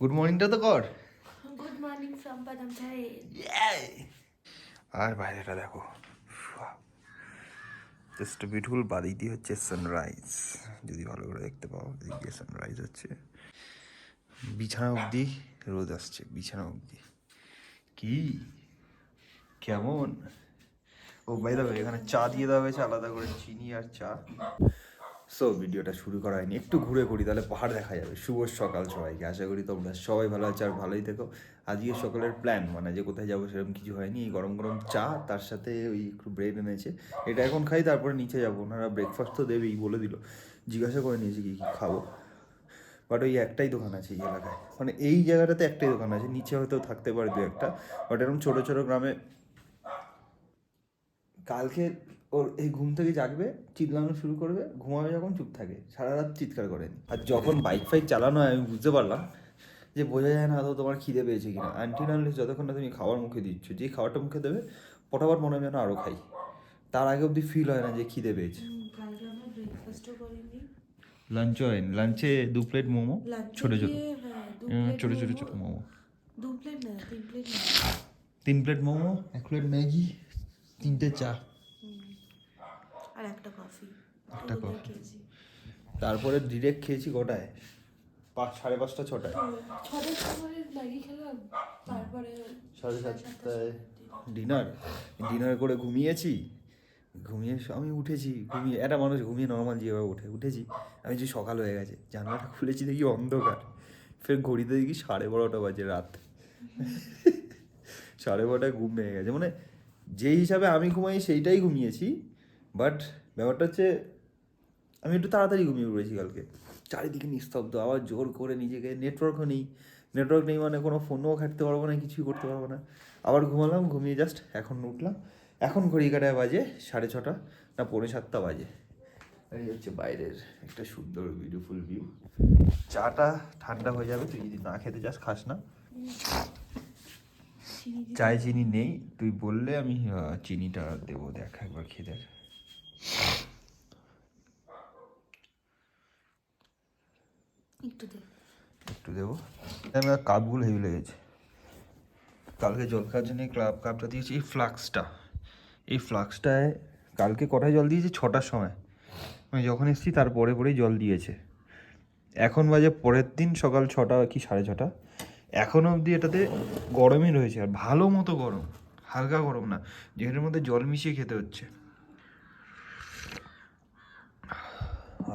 Good মর্নিংটা তো কর। Good morning সম্পাদ আমচাই। আর বাইরেটা দেখো, জাস্ট বিউটিফুল। বাদিক দিয়ে হচ্ছে সানরাইজ, যদি ভালো করে দেখতে পাও, এদিক দিয়ে সানরাইজ হচ্ছে। বিছানা অবধি রোদ আসছে, বিছানা অবধি। কি কেমন? ও বাই দ্য ওয়ে, এখানে চা দিয়ে দেওয়া হয়েছে আলাদা করে, চিনি আর চা। সো ভিডিওটা শুরু করা হয়নি, একটু ঘুরে করি, তাহলে পাহাড় দেখা যাবে। শুভ সকাল সবাইকে, আশা করি তোমরা সবাই ভালো আছো আর ভালোই থেকো। আজকে সকালের প্ল্যান মানে যে কোথায় যাবো সেরকম কিছু হয়নি। এই গরম গরম চা, তার সাথে ওই একটু ব্রেড এনেছে, এটা এখন খাই, তারপরে নিচে যাবো। ওনারা ব্রেকফাস্ট তো দেবেই বলে দিল, জিজ্ঞাসা করে নিয়েছি কী কী খাবো। বাট ওই একটাই দোকান আছে এই এলাকায়, মানে এই জায়গাটাতে একটাই দোকান আছে, নিচে হয়তো থাকতে পারে দু একটা, বাট এরকম ছোটো ছোটো গ্রামে। কালকে ওর এই ঘুম থেকে জাগবে, চিল্লানো শুরু করবে, ঘুমাবে যখন চুপ থাকে, সারা রাত চিৎকার করেনি। আর যখন বাইক ফাইক চালানো হয় আমি বুঝতে পারলাম যে বোঝা যায় না আদৌ তোমার খিদে পেয়েছে কিনা। আনটিল আনলেস যতক্ষণ না তুমি খাবার মুখে দিচ্ছ, যেই খাবারটা মুখে দেবে ফটাফট মনে হয় যেন আরও খাই, তার আগে অবধি ফিল হয় না যে খিদে পেয়েছে। কালকে আমরা ব্রেকফাস্টও করিনি। লাঞ্চও হয়নি, লাঞ্চে 2 প্লেট মোমো, ছোটো ছোটো, ছোটো ছোটো ছোটো মোমো। 2 প্লেট না, 3 প্লেট না। 3 প্লেট মোমো, 1 প্লেট ম্যাগি, 3টে চা, আর একটা কফি। একটা কফি। খেয়েছি। তারপরে ডিরেক্ট খেয়েছি কটায়, 5:30 6টায়। 6টার সময় ম্যাগি খেলাম, তারপরে 7:30টায় ডিনার। ডিনার করে ঘুমিয়েছি, ঘুমিয়ে আমি উঠেছি, ঘুমিয়ে একটা মানুষ ঘুমিয়ে নর্মাল যেভাবে উঠেছি আমি, যে সকাল হয়ে গেছে, জানলাটা খুলেছি দেখি অন্ধকার। ফের ঘড়িতে দেখি 12:30 বাজে রাত। 12:30টায় ঘুম ভেঙে গেছে, মানে যেই হিসাবে আমি ঘুমাই সেইটাই ঘুমিয়েছি। বাট ব্যাপারটা হচ্ছে আমি একটু তাড়াতাড়ি ঘুমিয়ে পড়েছি কালকে। চারিদিকে নিস্তব্ধ, আবার জোর করে নিজেকে, নেটওয়ার্কও নেই। নেটওয়ার্ক নেই মানে কোনো ফোনও ঘাঁটতে পারবো না, কিছুই করতে পারবো না। আবার ঘুমালাম, ঘুমিয়ে জাস্ট এখন উঠলাম। এখন ঘড়ি কাটায় বাজে 6:30 না 6:45 বাজে। এই হচ্ছে বাইরের একটা সুন্দর বিউটিফুল ভিউ। চাটা ঠান্ডা হয়ে যাবে, তুই যদি না খেতে চাস খাস না। চায়ে চিনি নেই, তুই বললে আমি চিনিটা দেবো, দেখ একবার খেয়ে দেখ। একটু দেবো। আমার কাপগুলো হেভি লেগেছে। কালকে জল খাওয়ার জন্য কাপটা দিয়েছি, এই ফ্লাক্সটায় কালকে কটায় জল দিয়েছি, 6টার সময়। আমি যখন এসেছি তার পরেই জল দিয়েছে। এখন বাজে পরের দিন সকাল 6টা কি 6:30। এখনও অবধি এটাতে গরমই রয়েছে, আর ভালো মতো গরম, হালকা গরম না, যেটার মধ্যে জল মিশিয়ে খেতে হচ্ছে।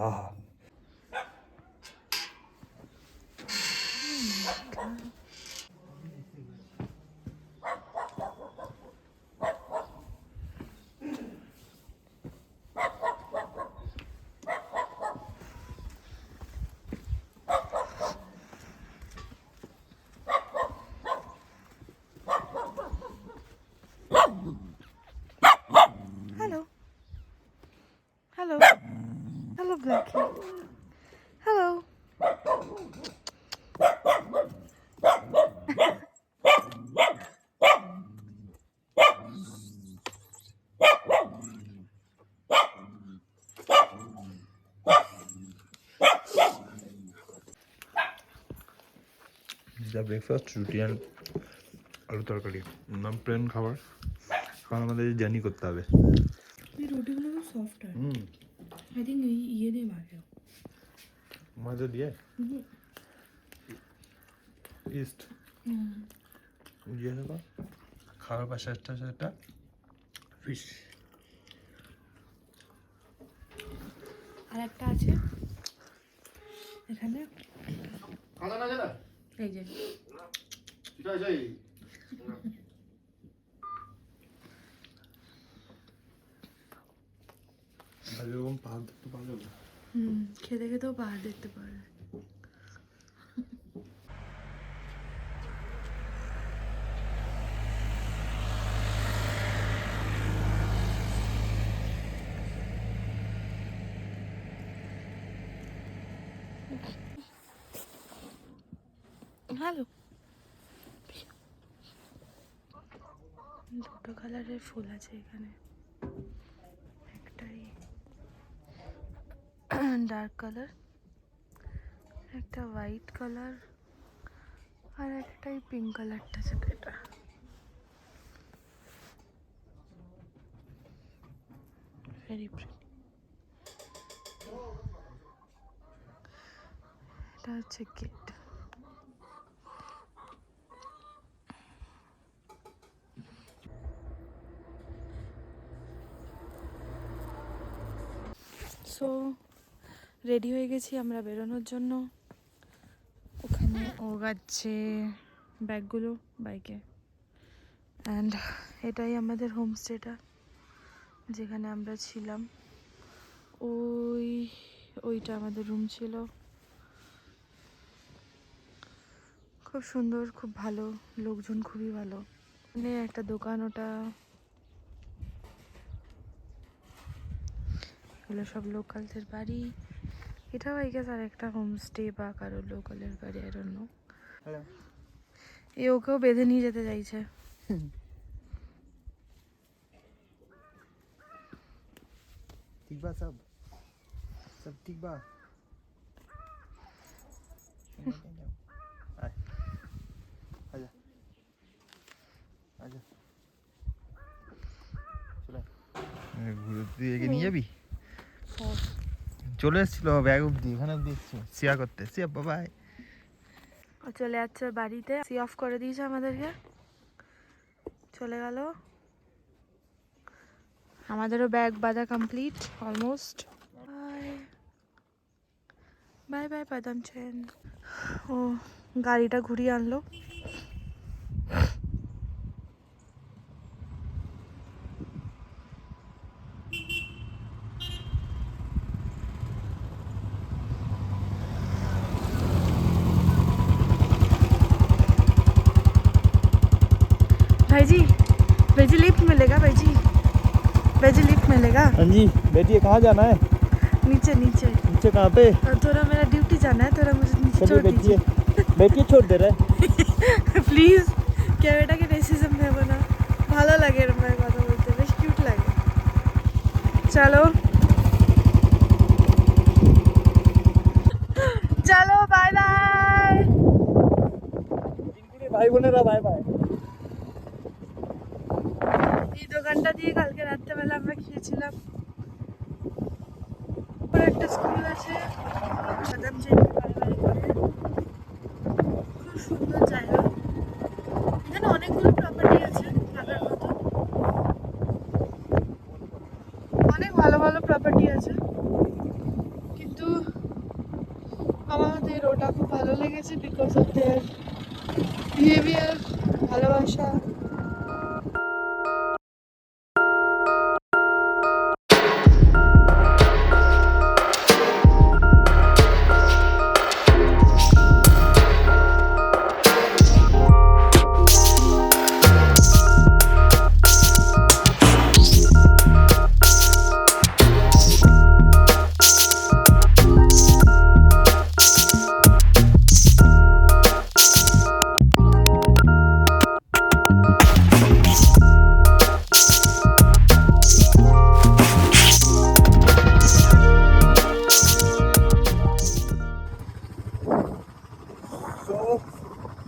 আহা, hello, hello, hello Blackie, hello. Breakfast রুটি অ্যান্ড আলু তরকারি, নাম প্লেন খাবার, কারণ আমাদের জার্নি করতে হবে। এই রুটিগুলো খুব সফট হয়। আই থিঙ্ক ইয়ে দিয়ে মাখে। ময়দা দিয়ে ইস্ট দিয়ে দেবো। খাওয়ার পাশে একটা ফিশ। আর একটা আছে এখানে, এই যে এরকম পাহাড় দেখতে পাওয়া যাবে। খেতে খেতেও পাহাড় দেখতে পারে। হ্যালো, দুটো কালারের ফুল আছে এখানে, একটাই ডার্ক কালার, একটা হোয়াইট কালার, আর একটাই পিঙ্ক কালারটা যেটা এটা ভেরি প্রিটি। এটা হচ্ছে গেট। সো রেডি হয়ে গেছি আমরা বেরোনোর জন্য। ওখানে ও গাচ্ছে ব্যাগগুলো বাইকে। অ্যান্ড এটাই আমাদের হোমস্টেটা যেখানে আমরা ছিলাম। ওইটা আমাদের রুম ছিল। খুব সুন্দর, খুব ভালো, লোকজন খুবই ভালো। এখানে একটা দোকান, ওটা এগুলো সব লোকালদের বাড়ি। এটাও আই গেস আর একটা হোমস্টে বা কারো লোকালের বাড়ি, আই ডোন্ট নো। এ ওকেও বেঁধে নিয়ে যেতে চাইছে। ঠিক বা সব সব ঠিক বা আচ্ছা আচ্ছা চলে ঘুরতে এগিয়ে নিয়ে যাবি। চলে এসেছিল ব্যাগ অব্দি, এখানে অব্দি এসেছিল শেয়ার করতে। সিয়া বাবাই। ও চলে যাচ্ছে বাড়িতে, সি অফ করে দিয়েছে আমাদেরকে, চলে গেল। আমাদেরও ব্যাগ বাঁধা complete almost. Bye bye bye বাদাম চেন। ও গাড়িটা ঘুরিয়ে আনলো। भाईजी भाईजी लिफ्ट मिलेगा? भाईजी भाईजी लिफ्ट मिलेगा? हाँ जी बैठिए। कहाँ जाना है? नीचे नीचे। नीचे कहाँ पे? थोड़ा मेरा ड्यूटी जाना है, थोड़ा मुझे नीचे छोड़ दीजिए। बैठिए छोड़ दे रहे প্লিজ। ক্যামেরাটাকে রেসিজম দেবো না, ভালো লাগে এরকম ভাবে কথা বলতে, বেশ কিউট লাগে। চলো চলো বাই বাই। भाई बोनेरा बाय बाय। এই দোকানটা দিয়ে কালকে রাত্রেবেলা আমরা খেয়েছিলাম। ওর একটা স্কুল আছে, বাদাম চেন বাড়ি করে। খুব সুন্দর জায়গা। এখানে অনেকগুলো প্রপার্টি আছে থাকার মতো, অনেক ভালো ভালো প্রপার্টি আছে, কিন্তু আমাদের ওটা খুব ভালো লেগেছে বিকজ অফ দেয়ার বিহেভিয়ার, ভালোবাসা।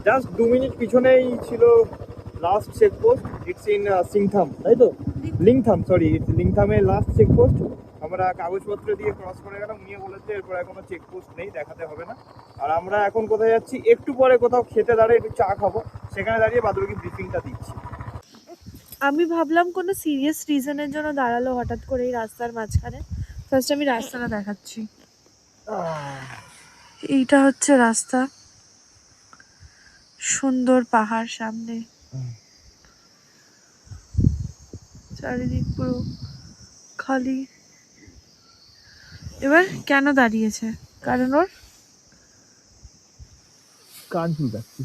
জাস্ট 2 মিনিট পিছনেই ছিল last checkpost. It's in Singtam, তাই তো? Lingtham, sorry, it's লিংথামের last checkpost. আমরা কাগজপত্র দিয়ে ক্রস করে গেলাম, উনিও বলেছে এরপর কোনো চেকপোস্ট নেই, দেখাতে হবে না। আর আমরা এখন কোথায় যাচ্ছি? একটু পরে কোথাও খেতে দাঁড়িয়ে একটু চা খাবো, সেখানে দাঁড়িয়ে বাদবাকি ব্রিফিংটা দিচ্ছি। আমি ভাবলাম কোনো সিরিয়াস রিজনের জন্য দাঁড়ালো হঠাৎ করে এই রাস্তার মাঝখানে। ফার্স্ট আমি রাস্তাটা দেখাচ্ছি। এইটা হচ্ছে রাস্তা, সুন্দর পাহাড় সামনে, চারিদিক পুরো খালি। এবার কেন দাঁড়িয়েছে? কারণ ওর কান চুলকাচ্ছি।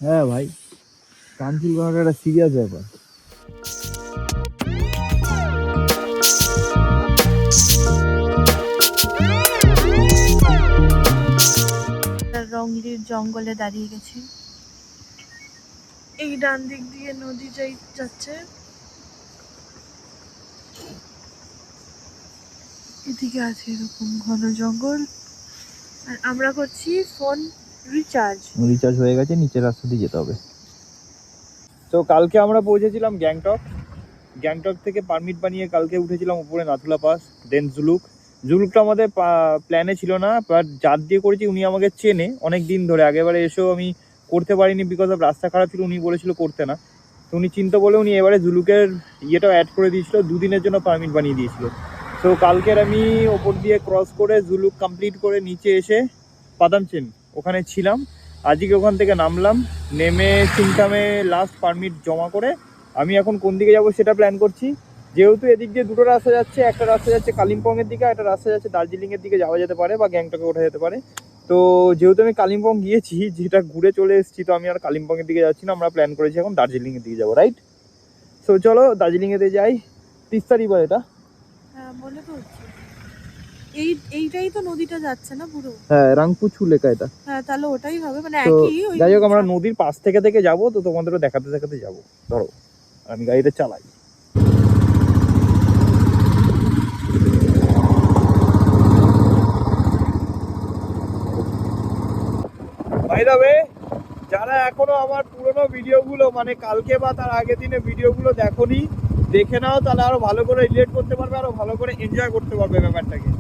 হ্যাঁ ভাই, কান চুলকানোটা একটা সিরিয়াস ব্যাপার। রংলির জঙ্গলে দাঁড়িয়ে গেছি। এই ডান দিক দিয়ে নদী যাচ্ছে, এদিকে আছে এরকম ঘন জঙ্গল, আর আমরা করছি ফোন রিচার্জ হয়ে গেছে, নিচের রাস্তা দিয়ে যেতে হবে। তো কালকে আমরা পৌঁছেছিলাম গ্যাংটক থেকে পারমিট বানিয়ে কালকে উঠেছিলাম উপরে নাথুলা পাস, দেন জুলুকটা আমাদের প্ল্যানে ছিল না, বাট যার দিয়ে করেছি উনি আমাকে চেনে অনেক দিন ধরে, আগেবারে এসেও আমি করতে পারিনি বিকজ অফ রাস্তা খারাপ ছিল, উনি বলেছিল করতে না, তো উনি চিন্তা বলে উনি এবারে জুলুকের ইয়েটাও অ্যাড করে দিয়েছিল, 2 দিনের জন্য পারমিট বানিয়ে দিয়েছিল। তো কালকের আমি ওপর দিয়ে ক্রস করে জুলুক কমপ্লিট করে নিচে এসে পাদামচেন ওখানে ছিলাম। আজকে ওখান থেকে নামলাম, নেমে সিংটামে লাস্ট পারমিট জমা করে আমি এখন কোন দিকে যাব সেটা প্ল্যান করছি। যেহেতু এদিক দিয়ে দুটো রাস্তা যাচ্ছে, একটা রাস্তা যাচ্ছে কালিম্পংয়ের দিকে, একটা রাস্তা যাচ্ছে দার্জিলিংয়ের দিকে যাওয়া যেতে পারে বা গ্যাংটকে ওঠা যেতে পারে। তো যেহেতু আমি কালিম্পং গিয়েছি, যেটা ঘুরে চলে এসেছি, তো আমি আর কালিম্পংয়ের দিকে যাচ্ছি না, আমরা প্ল্যান করেছি এখন দার্জিলিংয়ের দিকে যাবো, রাইট? সো চলো দার্জিলিংয়েতে যাই। 30 তারিখ এটা, হ্যাঁ মনে পড়ছে, এইটাই তো নদীটা যাচ্ছে না পুরো? হ্যাঁ, রাংপুচু লেখা এটা। হ্যাঁ তাহলে ওটাই হবে, মানে তো একই। যাই হোক, আমরা নদীর পাশ থেকে যাবো, তো তোমাদেরও দেখাতে দেখাতে যাবো। ধরো আমি গাড়িটা চালাই। বাই দ্য ওয়ে, যারা এখনো আমার পুরোনো ভিডিওগুলো মানে কালকে বা তার আগের দিনে ভিডিওগুলো দেখোনি, দেখে নাও, তাহলে আরো ভালো করে রিলেট করতে পারবে, আরো ভালো করে এনজয় করতে পারবে ব্যাপারটাকে।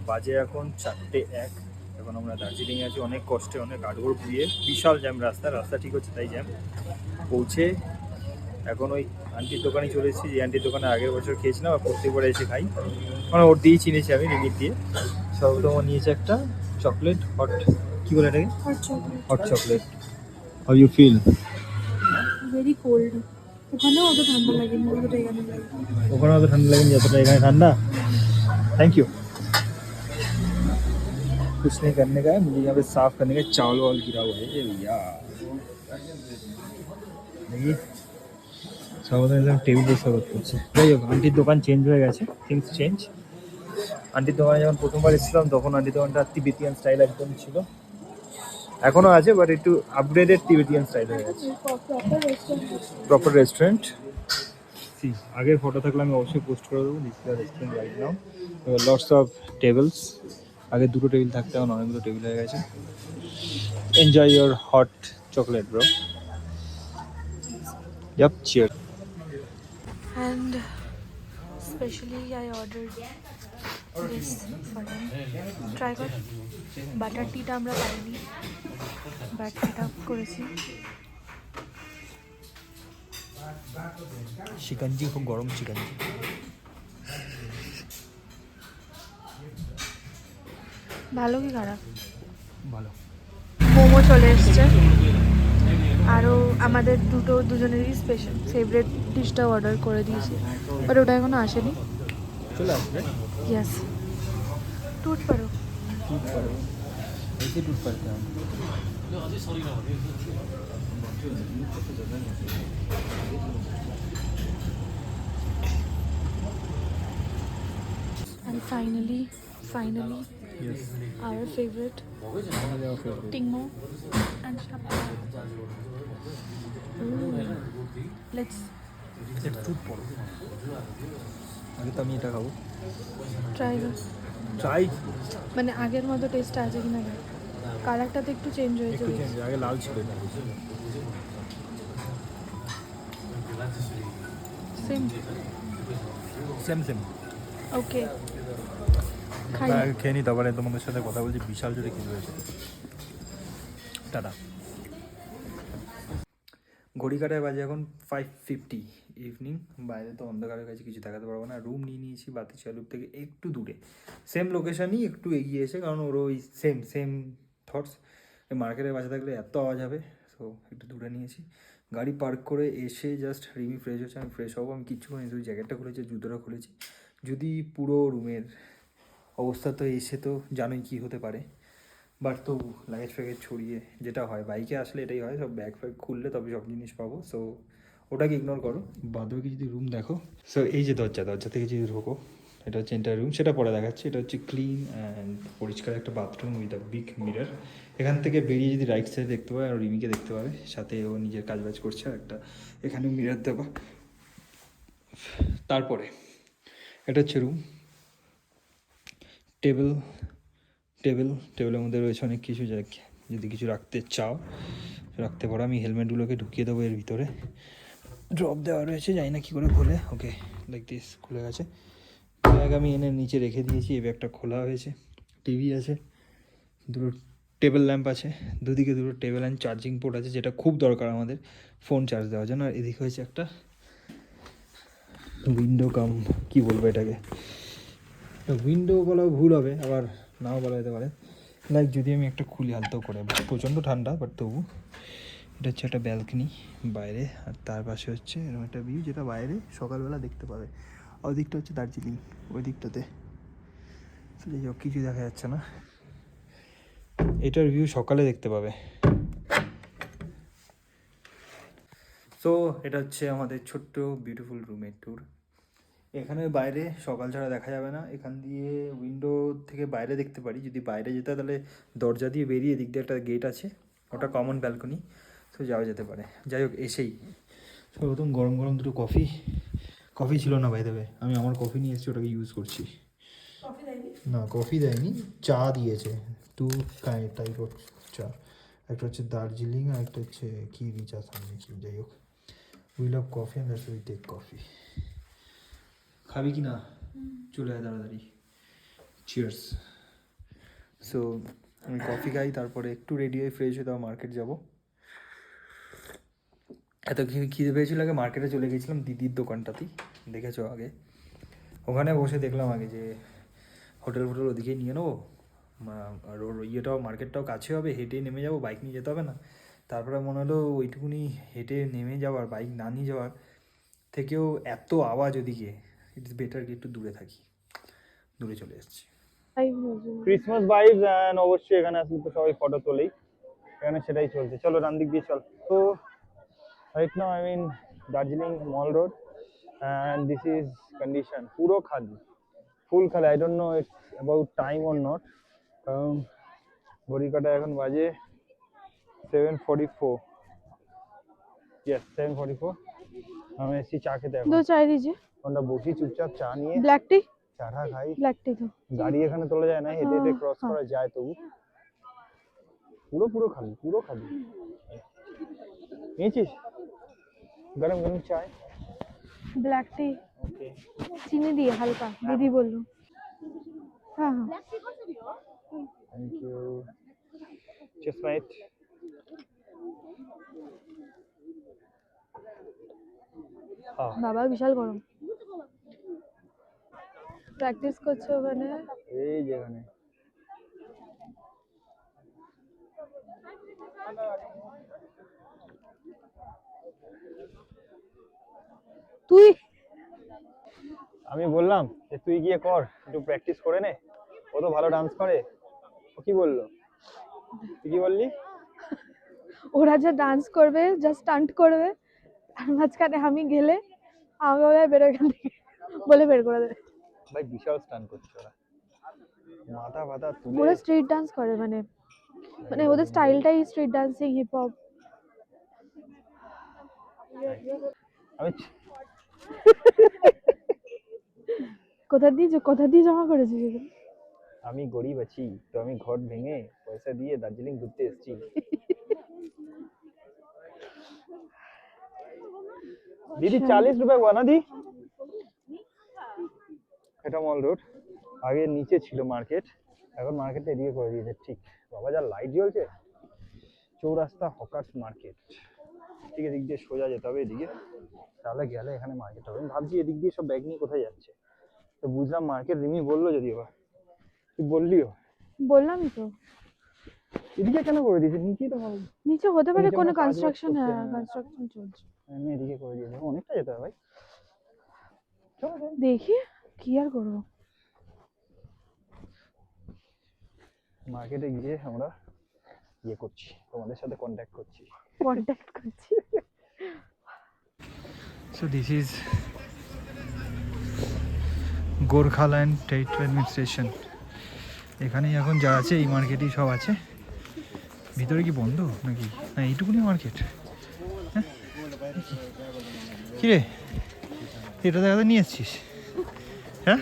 বাজে এখন 4:01। এখন আমরা দার্জিলিং আছি, অনেক কষ্টে, অনেক আডগোড় দিয়ে, বিশাল জ্যাম রাস্তা ঠিক হচ্ছে তাই জ্যাম। পৌঁছে এখন ওই আন্টির দোকানে চলে এসেছি, যে আন্টির দোকানে আগের বছর খেয়েছিলাম আর প্রত্যেকবার এসে খাই, মানে ওর দিয়েই চিনেছি আমি লিমিট দিয়ে। সব তোমার নিয়েছে একটা চকলেট, হট কি বলে এটাকে, hot chocolate. How you feel? Very cold. ওখানেও অত ঠান্ডা লাগেনি যতটা এখানে লাগে। ওখানে অত ঠান্ডা লাগেনি যতটা এখানে ঠান্ডা। Thank you. कुछ नहीं करने का है मुझे, यहाँ पे साफ करने का, चावल वावल गिरा हुआ है ये भैया। देखिए সবাই একদম টেবিল বসে করছে। যাই হোক, আন্টির দোকান চেঞ্জ হয়ে গেছে, থিংস চেঞ্জ। আন্টির দোকানে যখন প্রথমবার এসেছিলাম তখন আন্টির দোকানটা তিবেতিয়ান স্টাইল একদম ছিল, এখনও আছে বাট একটু আপগ্রেডেড তিবেতিয়ান স্টাইল হয়ে গেছে, প্রপার রেস্টুরেন্ট। আগের ফটো থাকলে আমি অবশ্যই পোস্ট করে দেবো। This restaurant right now, lots of tables আগে দুটো টেবিল থাকতে, এখন অনেকগুলো টেবিল হয়ে গেছে। Enjoy your hot chocolate bro. Yup, cheer. And specially I ordered this for him. Try কর। বাটার টিটা আমরা পাইনি, বাট এটা করেছি। শিকাঞ্জি, খুব গরম শিকাঞ্জি। ভালো কি খারাপ? ভালো। মোমো চলে এসছে, আরও আমাদের দুজনেরই স্পেশাল ফেভারিট ডিশটাও অর্ডার করে দিয়েছি, বাট ওটা এখনো আসেনি। চলে আসবে। ইয়েস, টুট পারো। টুট পারো, ऐसे टूट पड़ते हैं। And finally Yes. our favorite tingmo and shappa. Let's এটা টুট পড়ো। আগে তো আমি এটা খাবো। try the try. মানে আগের মতো টেস্ট আছে কিনা না, কালারটা তো একটু চেঞ্জ হয়েছে। একটু চেঞ্জ, আগে লাল ছিল এটা। Same same same. ওকে, খাই। আগে খেয়ে নি, তারপরে তোমাদের সাথে কথা বলছি। বিশাল জোরে খেয়ে হয়েছে। টাটা। ঘড়ি কাটায় বাজে এখন 5:50 ইভিনিং। বাইরে তো অন্ধকারের কাছে কিছু দেখাতে পারবো না। রুম নিয়ে নিয়েছি বাতিশালুর থেকে একটু দূরে, সেম লোকেশনই, একটু এগিয়ে এসে, কারণ ওর ওই সেম থটস। মার্কেটের বাসে থাকলে এত আওয়াজ হবে, সো একটু দূরে নিয়েছি। গাড়ি পার্ক করে এসে জাস্ট রিমি ফ্রেশ হচ্ছে, আমি ফ্রেশ হবো। আমি কিচ্ছু করিনি, শুধু জ্যাকেটটা খুলেছি, জুতোটা খুলেছি। যদি পুরো রুমের অবস্থা তো এসে তো জানোই কী হতে পারে, বাট তো লাগেজ ফ্যাগেজ ছড়িয়ে যেটা হয় বাইকে আসলে এটাই হয়, সব ব্যাগ ফ্যাগ খুললে তবে সব জিনিস পাবো। সো ওটাকে ইগনোর করো, বাদবাকি যদি রুম দেখো। সো এই যে দরজা থেকে যদি ঢোকো, এটা হচ্ছে এন্টার রুম, সেটা পরে দেখাচ্ছে। এটা হচ্ছে ক্লিন অ্যান্ড পরিষ্কার একটা bathroom with a big mirror. এখান থেকে বেরিয়ে যদি রাইট সাইডে দেখতে পাবে, আর রিমিকে দেখতে পাবে, সাথে ও নিজের কাজবাজ করছে, আর একটা এখানে মিরর দেওয়া। তারপরে এটা হচ্ছে রুম। টেবিলের মধ্যে রয়েছে অনেক কিছু, যদি কিছু রাখতে চাও রাখতে পারো। আমি হেলমেটগুলোকে ঢুকিয়ে দেবো এর ভিতরে। ড্রপ দেওয়া রয়েছে, জানি না কী করে খোলে। ওকে, লাইক দিস, খুলে গেছে। ব্যাগ আমি এনে নিচে রেখে দিয়েছি, এই ব্যাগটা খোলা হয়েছে। টিভি আছে, দুটো টেবিল ল্যাম্প আছে, দুদিকে দুটো টেবিল অ্যান্ড চার্জিং পোর্ট আছে, যেটা খুব দরকার আমাদের ফোন চার্জ দেওয়ার জন্য। আর এদিকে হয়েছে একটা উইন্ডো কাম, কী বলবো এটাকে, উইন্ডো বলা ভুল হবে, আবার নাও বলা যেতে পারে। লাইক যদি আমি একটা খুলি হালতো করে, প্রচণ্ড ঠান্ডা, বাট তবু। এটা হচ্ছে একটা ব্যালকনি বাইরে, আর তার পাশে হচ্ছে এরকম একটা ভিউ, যেটা বাইরে সকালবেলা দেখতে পাবে। ওই দিকটা হচ্ছে দার্জিলিং, ওই দিকটাতে যাই হোক কিছু দেখা যাচ্ছে না। এটার ভিউ সকালে দেখতে পাবে। সো এটা হচ্ছে আমাদের ছোট্ট বিউটিফুল রুমের ট্যুর। এখানে বাইরে সকাল ছাড়া দেখা যাবে না, এখান দিয়ে উইন্ডো থেকে বাইরে দেখতে পারি। যদি বাইরে যেতে হয় তাহলে দরজা দিয়ে বেরিয়ে দিক দিয়ে একটা গেট আছে, ওটা কমন ব্যালকনি, তো যাওয়া যেতে পারে। যাই হোক, এসেই প্রথম গরম গরম দুটো কফি ছিল না, বাই দেবে আমি আমার কফি নিয়ে এসেছি, ওটাকে ইউজ করছি। না, কফি দেয়নি, চা দিয়েছে। টু টাইপ অফ চা, একটা হচ্ছে দার্জিলিং আর একটা হচ্ছে কিরি চা সামনে কি। যাই হোক, we love coffee and that's we take coffee. খাবি কি না? চলে আয় তাড়াতাড়ি। চিয়ার্স। সো আমি কফি খাই, তারপরে একটু রেডি হয়ে ফ্রেশ হয়ে তাও মার্কেট যাবো। এত খিদে পেয়েছিল, আগে মার্কেটে চলে গেছিলাম দিদির দোকানটাতেই, দেখেছো আগে। ওখানে বসে দেখলাম আগে যে হোটেল ওদিকেই নিয়ে নেবো, আর ওর ইয়েটাও মার্কেটটাও কাছে হবে, হেঁটে নেমে যাবো, বাইক নিয়ে যেতে হবে না। তারপরে মনে হলো ওইটুকুনি হেঁটে নেমে যাওয়ার, বাইক না নিয়ে যাওয়ার থেকেও এত আওয়াজ ওদিকে, ইটস বেটার কি একটু দূরে থাকি। দূরে চলে এসেছি। ক্রিসমাস ভাইবস, এন্ড অবশ্যই এখানে আসলে তো সবাই ফটো তোলেই, এখানে সেটাই চলছে। চলো ডান দিক দিয়ে চল। তো right now I mean Darjeeling Mall Road, and this is condition পুরো খালি, ফুল খালি। I don't know it's about time or not, কারণ ঘড়ি কাটা এখন বাজে 7:44। ইয়েস, 7:44। আমি এসেছি চা খেতে। এখন दो चाय दीजिए। আমরা বসি চুপচাপ চা নিয়ে। Black T. চাটা খাই, ব্ল্যাক টি তো গাড়ি এখানে তোলা যায় না, হেঁটে হেঁটে ক্রস হ্যাঁ। করা যায় তবু। পুরো পুরো খালি, পুরো খালি। নিয়েছিস গরম গরম চায়? ব্ল্যাক টি ওকে, চিনি দিয়ে হালকা, দিদি বললো। হ্যাঁ হ্যাঁ থ্যাংক ইউ। চিয়ার্স মেট। বাবা বিশাল গরম। প্র্যাকটিস করছে ওখানে। এই যেখানে তুই আমি বললাম যে তুই গিয়ে কর, একটু প্র্যাকটিস করে নে, ও তো ভালো ডান্স করে। ও কি বললো, তুই কি বললি? ওরা যা ডান্স করবে, যা স্টান্ট করবে, আর মাঝখানে আমি গেলে আমি বলে বেরো এখান থেকে বলে বের করে দেবে। ভাই বিশাল স্টান করছে ওরা, মাথা ফাতা তুলে। ওরা স্ট্রিট ডান্স করে, মানে মানে ওদের স্টাইলটাই স্ট্রিট ডান্সিং, হিপ হপ। আমি কোথা দিয়ে জমা করেছিস এগুলো? আমি গরিব আছি তো আমি ঘর ভেঙে পয়সা দিয়ে দার্জিলিং ঘুরতে এসেছি। दीदी 40 रुपए हुआ ना दी। এটা মল রোড, আগে নিচে ছিল মার্কেট, এখন মার্কেটে এদিকে করে দিয়েছে। ঠিক বাবা যা লাইট জ্বলছে, চৌরাস্তা হকার্স মার্কেট। ঠিক এদিক দিয়ে সোজা যেতে হবে এদিকে, তাহলে গেলে এখানে মার্কেট হবে। আমি ভাবছি এদিক দিয়ে সব ব্যাগ নিয়ে কোথায় যাচ্ছে, তো বুঝলাম মার্কেট। রিমি বললো যদি এবার, তুই বললিও। বললামই তো, এদিকে কেন করে দিয়েছে? নিচেই তো ভালো, নিচে হতে পারে নিচে কোনো মনে হয় কাজ বাজ কনস্ট্রাকশন। করছে। হ্যাঁ হ্যাঁ, কনস্ট্রাকশন চলছে। এমনি এদিকে করে দিয়েছে, অনেকটা যেতে হবে ভাই। চলো যাই। দেখি কি আর করবো। মার্কেটে গিয়ে আমরা ইয়ে করছি, তোমাদের সাথে কন্ট্যাক্ট করছি। কন্ট্যাক্ট করছি। So this is Gorkhaland territory administration. এখানেই এখন যা আছে এই মার্কেটেই সব আছে। ভিতরে কি বন্ধ নাকি? না এইটুকুনি মার্কেট। হ্যাঁ কিরে, এটা দেখাতে নিয়ে এসছিস? হ্যাঁ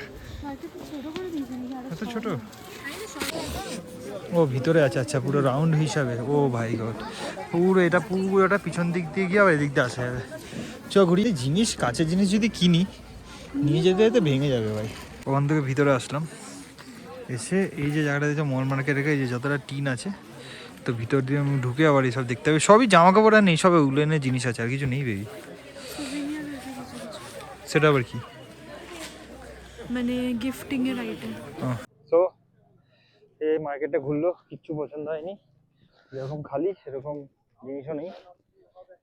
এত ছোট? ও ভিতরে আছে, আচ্ছা পুরো রাউন্ড হিসাবে। ও ভাই গড, পুরো এটা পুরোটা পিছন দিক দিয়ে গিয়ে আবার এদিক দিয়ে আসা যাবে। চ ঘুরি। জিনিস, কাছের জিনিস যদি কিনি, নিয়ে যেতে যেতে ভেঙে যাবে ভাই। ওখান থেকে ভিতরে আসলাম, এসে এই যে জায়গাটা দিয়েছে মল মার্কেট রেখে, এই যে যতটা টিন আছে, তো ভিতর দিয়ে আমি ঢুকে আবার এইসব দেখতে হবে। সবই জামা কাপড় আর নেই, সব উলেনের জিনিস আছে, আর কিছু নেই বেবি। সেটা আবার কি? মানে গিফটিং এর আইটেম। সো এই মার্কেটটা ঘুরলো, কিচ্ছু পছন্দ হয়নি। যেরকম খালি সেরকম জিনিসও নেই।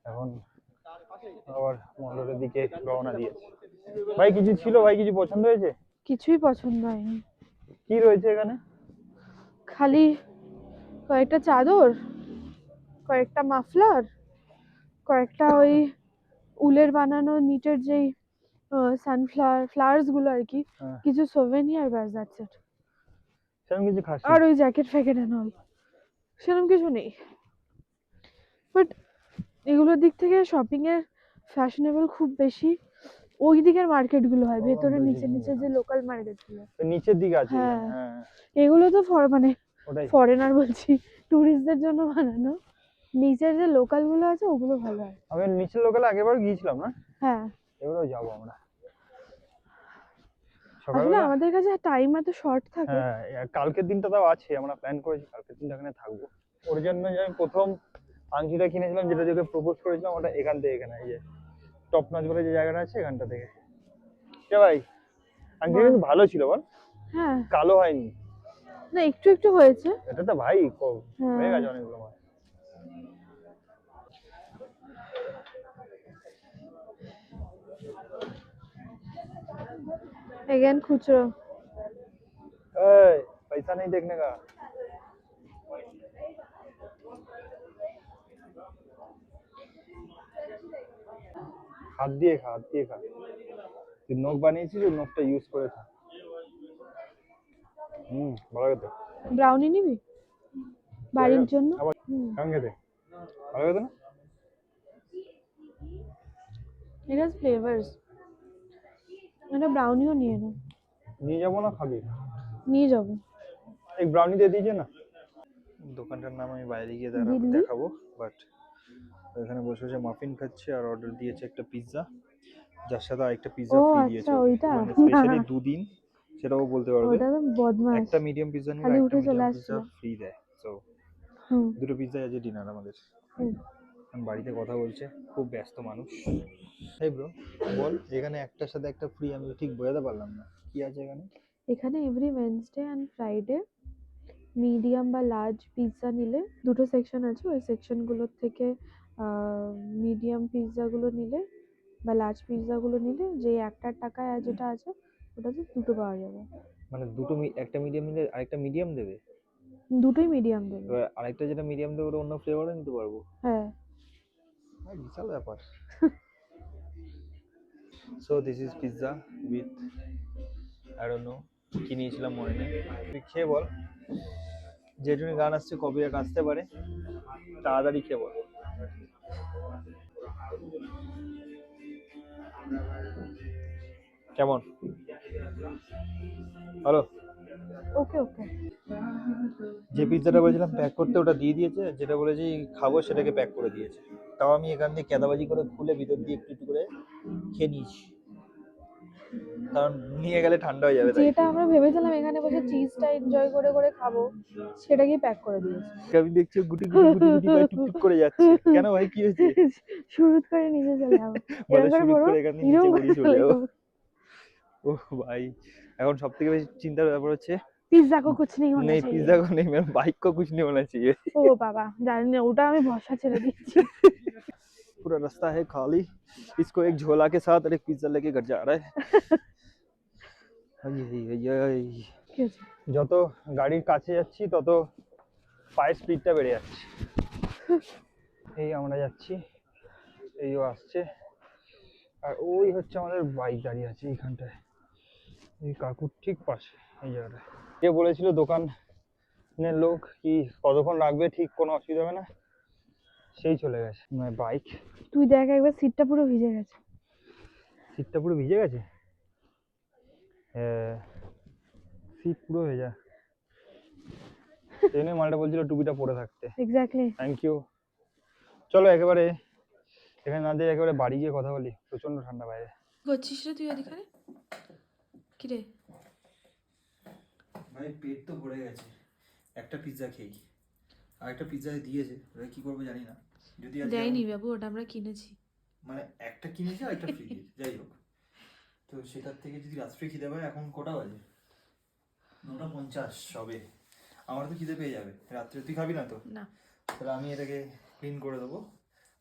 এখন আবার মন্ডলের দিকে রওনা দিয়েছে। ভাই কিছু ছিল, ভাই কিছু পছন্দ হয়েছে? কিছুই পছন্দ হয়নি। কি রয়েছে এখানে? খালি কয়েকটা চাদর, কয়েকটা মাফলার, কয়েকটা ওই উলের বানানো নিটের যেই ফ্লাওয়ার্স গুলো আর কি, হ্যাঁ, কিছু সোভেনিয়ার, ব্যাস দ্যাটস ইট। সেরকম কিছু খাস আর ওই জ্যাকেট ফ্যাকেট এন্ড অল, সেরকম কিছু নেই। বাট এগুলোর দিক থেকে শপিং এর ফ্যাশনেবল খুব বেশি ওই দিকের মার্কেট গুলো হয়, ভেতরে নিচে নিচে যে লোকাল মার্কেট গুলো। নিচের দিকে আছে হ্যাঁ এখানে, হ্যাঁ এগুলো তো মানে ওটাই। ফরেনার বলছি, টুরিস্টদের জন্য বানানো। নিচের যে লোকাল গুলো আছে ওগুলো ভালো হয়। আমি নিচের লোকালে আগেবার গিয়েছিলাম না, হ্যাঁ এবারেও যাবো আমরা আসলে সকালবেলা। আমাদের কাছে টাইম এত শর্ট থাকে। হ্যাঁ, কালকের দিনটা তাও আছে, আমরা প্ল্যান করেছি কালকের দিনটা এখানে থাকবো। ওর জন্য যে আমি প্রথম আংটিটা কিনেছিলাম, যেটা তোকে প্রপোজ করেছিলাম, ওটা এখান থেকে এখানে, এই যে টপ নচ বলে যে জায়গাটা আছে, এখানটা থেকে। ভাই আংটিটা কিন্তু ভালো ছিল বল, হ্যাঁ কালো হয়নি। না একটু একটু হয়েছে। এটা তো ভাই হ্যাঁ। হয়ে গেছে অনেকগুলো মাস। এগেন খুচরো। पैसा नहीं देखने का। হাত দিয়ে খা, হাত দিয়ে খা। তুই নখ বানিয়েছিস, ওই নখটা ইউজ করে খা। ভালো খেতে। ব্রাউনি নিবি বাড়ির জন্য? কেমন খেতে? ভালো খেতে না? It has flavors. একটা ব্রাউনিও নিয়ে নাও। নিয়ে যাবো না খাবি? নিয়ে যাবো। এক ব্রাউনি দিয়ে দিয়েছে না। দোকানটার নাম আমি বাইরে গিয়ে দিল্লি? দেখাবো, বাট এখানে বসে বসে মাফিন খাচ্ছে আর অর্ডার দিয়েছে একটা পিৎজা, যার সাথে আরেকটা পিৎজা ও ফ্রি আচ্ছা, দিয়েছে ওইটা? মানে স্পেশালি 2 দিন, সেটাও বলতে পারবে। ওটা তো বদমাস, একটা মিডিয়াম পিৎজা নিলে খালি একটা উঠে চলে মিডিয়াম পিৎজা আসছিল। ফ্রি দেয়। সো হুম, দুটো পিৎজা আছে ডিনার আমাদের। হুম। এখন বাড়িতে কথা বলছে, খুব ব্যস্ত মানুষ। এই ব্রো বল, এখানে একটার সাথে একটা ফ্রি, আমি ঠিক বোঝাতে পারলাম না কি আছে এখানে। এখানে every Wednesday and Friday medium বা লার্জ পিৎজা নিলে দুটো সেকশন আছে, ওই সেকশনগুলোর থেকে মিডিয়াম পিৎজাগুলো নিলে বা লার্জ পিৎজাগুলো নিলে যে একটার টাকায় আর যেটা আছে ওটাতে দুটো পাওয়া যাবে। মানে দুটো একটা মিডিয়াম নিলে আরেকটা মিডিয়াম দেবে? দুটোই মিডিয়াম দেবে। এবার আরেকটা যেটা মিডিয়াম দেবে ওটা অন্য ফ্লেভারও নিতে পারবো? হ্যাঁ। বিশাল ব্যাপার। So this is pizza with I don't no কি নিয়েছিলাম মনে নেই। তুই খেয়ে বল, যেটুকু গান আসছে কপিরাইট আসতে পারে, তাড়াতাড়ি খেয়ে বল। কেমন? ভালো? ওকে ওকে। যে পিৎজাটা বলেছিলাম প্যাক করতে ওটা দিয়ে দিয়েছে, যেটা বলেছি খাবো সেটাকে প্যাক করে দিয়েছে। তাও আমি এখান দিয়ে কেদাবাজি করে খুলে ভিতর দিয়ে একটু একটু করে খেয়ে নিয়েছি, কারণ নিয়ে গেলে ঠান্ডা হয়ে যাবে তাই। যেটা আমরা ভেবেছিলাম এখানে বসে চিজটা এনজয় করে করে খাবো, সেটাকে প্যাক করে দিয়েছে। আমি দেখছি গুটি গুটি গুটি গুটি করে টুকটুক করে যাচ্ছে। কেন ভাই কি হয়েছে? শুরু করে নিচে চলে যাবো, বলে এরকম করে শুরু পড়বো, করে এখান থেকে এরকম নিচে করে গড়িয়ে চলে চলে যাবো। যাবো। ওহ ভাই, এখন সব থেকে বেশি চিন্তার ব্যাপার হচ্ছে पिज्जा को कुछ नहीं होना नहीं चाहिए। पिज्जा को नहीं, मेरा बाइक को कुछ नहीं होना चाहिए। ও বাবা, জানি না, ওটা আমি ভরসা ছেড়ে দিচ্ছি। पूरा रास्ता है खाली, इसको एक झोला के साथ और एक पिज्जा लेके घर जा रहा है। কি হয়েছে? যত গাড়ির কাছে যাচ্ছি তত পায়ের স্পিডটা বেড়ে যাচ্ছে। এই আমরা যাচ্ছি, এইও আসছে, আর ওই হচ্ছে আমাদের বাইক দাঁড়িয়ে আছে এইখানটায়, এই কাকুর ঠিক পাশে এই জায়গাটায়। কে বলেছিল দোকানের লোক কি কতক্ষণ রাখবে ঠিক কোনো অসুবিধা হবে না, সেই চলে গেছে। বাইক তুই দেখ একবার, সিটটা পুরো ভিজে গেছে। সিটটা পুরো ভিজে গেছে। সিট পুরো ভেজা, ট্রেনে মালটা বলছিল টুপিটা পরে থাকতে। এক্স্যাক্টলি। Thank you. চলো একেবারে এখানে না দিয়ে একেবারে বাড়ি গিয়ে কথা বলি, প্রচন্ড ঠান্ডা বাইরে। করছিস রে তুই ওদিকে? কি রে ভাই পেট তো ভরে গেছে একটা পিৎজা খেয়েই, আর একটা পিৎজা দিয়েছে, ওরা কি করবে জানি না। যদি দেয়নি বাবু, ওটা আমরা কিনেছি। মানে একটা কিনেছে আর একটা ফ্রি, যাই হোক। তো সেটার থেকে যদি রাত্রে খিদে পায়, এখন কটা বাজে? 9:50 সবে। আমার তো খিদে পেয়ে যাবে রাত্রে, তুই খাবি না তো? না। তাহলে আমি এটাকে ক্লিন করে দেবো,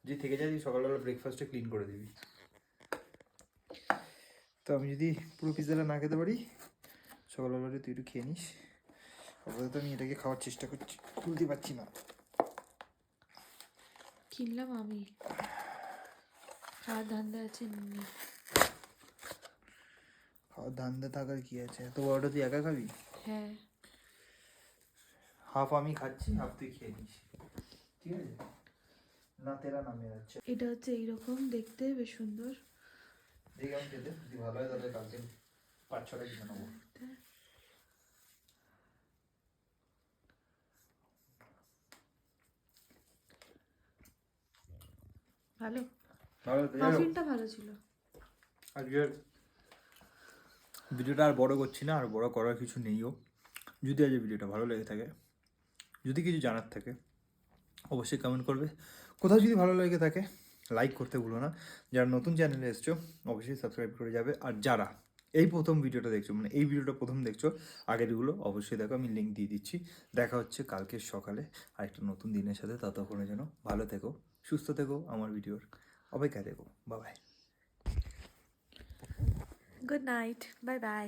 যদি থেকে যায় তুই সকালবেলা ব্রেকফাস্টে ক্লিন করে দিবি। তো আমি যদি পুরো পিৎজাটা না খেতে পারি, সকালবেলা তুই একটু খেয়ে নিস। আপাতত আমি এটাকে খাওয়ার চেষ্টা করছি, তুলতে পারছি না। কিনলাম আমি, খাওয়ার ধান্দা আছে নি। খাওয়ার ধান্দা থাকার কি আছে, এত বড়টা তুই একা খাবি? হ্যাঁ। হাফ আমি খাচ্ছি, হাফ তুই খেয়ে নিস, ঠিক আছে? না তেরা না মেরা। এটা হচ্ছে এইরকম দেখতে, বেশ সুন্দর। দেখি আমি খেতে যদি ভালো হয় তাহলে কালকে 5-6টা কিনে নেবো। ভালো, ভালো মাফিনটা ভালো ছিল। আজকের ভিডিওটা আর বড় করছি না, আর বড় করার কিছু নেইও। যদি আজ ভিডিওটা ভালো লেগে থাকে, যদি কিছু জানার থাকে অবশ্যই কমেন্ট করবে। কোথাও যদি ভালো লেগে থাকে লাইক করতে ভুলো না। যারা নতুন চ্যানেলে এসছো অবশ্যই সাবস্ক্রাইব করে যাবে। আর যারা এই প্রথম ভিডিওটা দেখছো, মানে এই ভিডিওটা প্রথম দেখছো, আগেরগুলো অবশ্যই দেখো, আমি লিঙ্ক দিয়ে দিচ্ছি। দেখা হচ্ছে কালকের সকালে আরেকটা নতুন দিনের সাথে। ততক্ষণে যেন ভালো থেকো, সুস্থ থেকো, আমার ভিডিওর অপেক্ষা থেকো। Bye bye. Good night, bye bye.